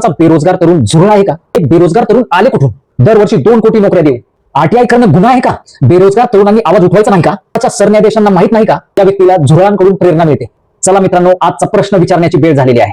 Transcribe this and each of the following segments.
भारताचा बेरोजगार तरुण झुरळ आहे का? एक बेरोजगार तरुण आले कुठून? दरवर्षी 2 कोटी नोकऱ्या देऊ, आरटीआय करणं गुन्हा आहे का? बेरोजगार तरुणांनी आवाज उठवायचा नाही का? त्याच्या सरन्यायाधीशांना माहित नाही का त्या व्यक्तीला झुरळांकडून प्रेरणा मिळते? चला मित्रांनो, आजचा प्रश्न विचारण्याची वेळ झालेली आहे.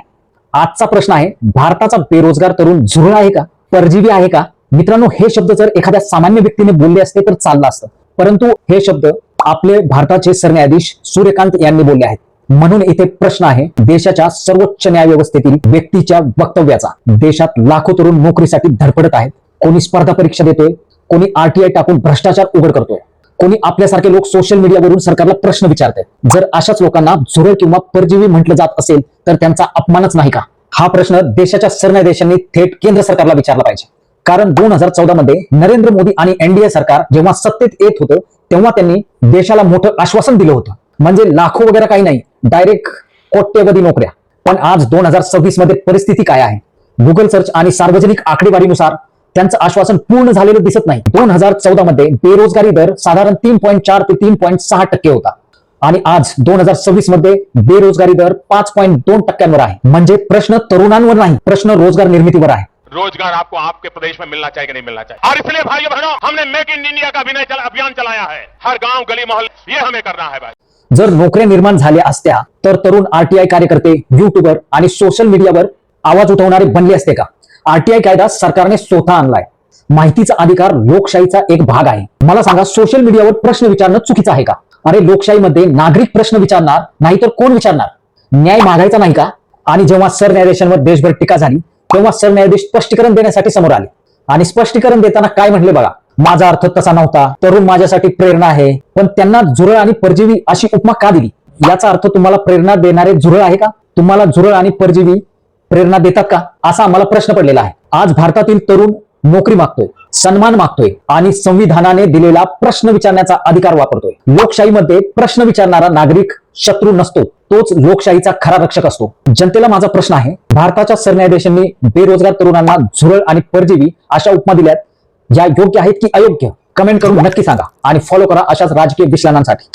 आजचा प्रश्न आहे, भारताचा बेरोजगार तरुण झुरळ आहे का, परजीवी आहे का? मित्रांनो, हे शब्द जर एखाद्या सामान्य व्यक्तीने बोलले असते तर चाललं असतं, परंतु हे शब्द आपले भारताचे सरन्यायाधीश सूर्यकांत यांनी बोलले आहेत. म्हणून इथे प्रश्न आहे देशाच्या सर्वोच्च न्याय व्यवस्थेतील व्यक्तीच्या वक्तव्याचा. देशात लाखो तरुण नोकरीसाठी धडपडत आहेत. कोणी स्पर्धा परीक्षा देतोय, कोणी आरटीआय टाकून भ्रष्टाचार उघड करतोय, कोणी आपल्यासारखे लोक सोशल मीडियावरून सरकारला प्रश्न विचारतात. जर अशाच लोकांना झुरळ किंवा परजीवी म्हटलं जात असेल तर त्यांचा अपमानच नाही का? हा प्रश्न देशाच्या सरन्यायाधीशांनी थेट केंद्र सरकारला विचारला पाहिजे. कारण 2014 मध्ये नरेंद्र मोदी आणि एनडीए सरकार जेव्हा सत्तेत येत होतं तेव्हा त्यांनी देशाला मोठं आश्वासन दिलं होतं, म्हणजे लाखो वगैरे काही नाही, डायरेक्ट कोट्यवधी नोकऱ्या. पण आज 2026 मध्ये परिस्थिती काय आहे? गुगल सर्च आणि सार्वजनिक आकडेवारीनुसार त्यांचं आश्वासन पूर्ण झालेलं दिसत नाही. 2014 मध्ये बेरोजगारी दर साधारण 3.4 ते 3.6% होता आणि आज 2026 मध्ये बेरोजगारी दर 5.2% आहे. म्हणजे प्रश्न तरुणांवर नाही, प्रश्न रोजगार निर्मितीवर आहे. रोजगार आपको आपके प्रदेश में मिलना चाहिए कि नहीं मिलना चाहिए, और इसलिए भाइयों बहनों हमने मेक इन इंडिया का अभियान चलाया है. हर गांव गली मोहल्ले ये हमें करना है भाई. जर नोकऱ्या निर्माण झाल्या असत्या तर तरुण आरटीआय कार्यकर्ते, युट्यूबर आणि सोशल मीडियावर आवाज उठवणारे बनले असते का? आरटीआय कायदा सरकारने स्वतः आणलाय. माहितीचा अधिकार लोकशाहीचा एक भाग आहे. मला सांगा, सोशल मीडियावर प्रश्न विचारणं चुकीचं आहे का? अरे, लोकशाहीमध्ये नागरिक प्रश्न विचारणार नाही तर कोण विचारणार? न्याय मागायचा नाही का? आणि जेव्हा सरन्यायाधीशांवर देशभर टीका झाली तेव्हा सरन्यायाधीश स्पष्टीकरण देण्यासाठी समोर आले आणि स्पष्टीकरण देताना काय म्हणले बघा, माझा अर्थ तसा नव्हता, तरुण माझ्यासाठी प्रेरणा आहे. पण त्यांना झुरळ आणि परजीवी अशी उपमा का दिली? याचा अर्थ तुम्हाला प्रेरणा देणारे झुरळ आहे का? तुम्हाला झुरळ आणि परजीवी प्रेरणा देतात का? असा आम्हाला प्रश्न पडलेला आहे. आज भारतातील तरुण नोकरी मागतोय, सन्मान मागतोय आणि संविधानाने दिलेला प्रश्न विचारण्याचा अधिकार वापरतोय. लोकशाहीमध्ये प्रश्न विचारणारा नागरिक शत्रू नसतो, तोच लोकशाहीचा खरा रक्षक असतो. जनतेला माझा प्रश्न आहे, भारताच्या सरन्यायाधीशांनी बेरोजगार तरुणांना झुरळ आणि परजीवी अशा उपमा दिल्यात, या योग्य आहेत की अयोग्य? कमेंट करून नक्की सांगा आणि फॉलो करा अशाच राजकीय विश्लेषणांसाठी.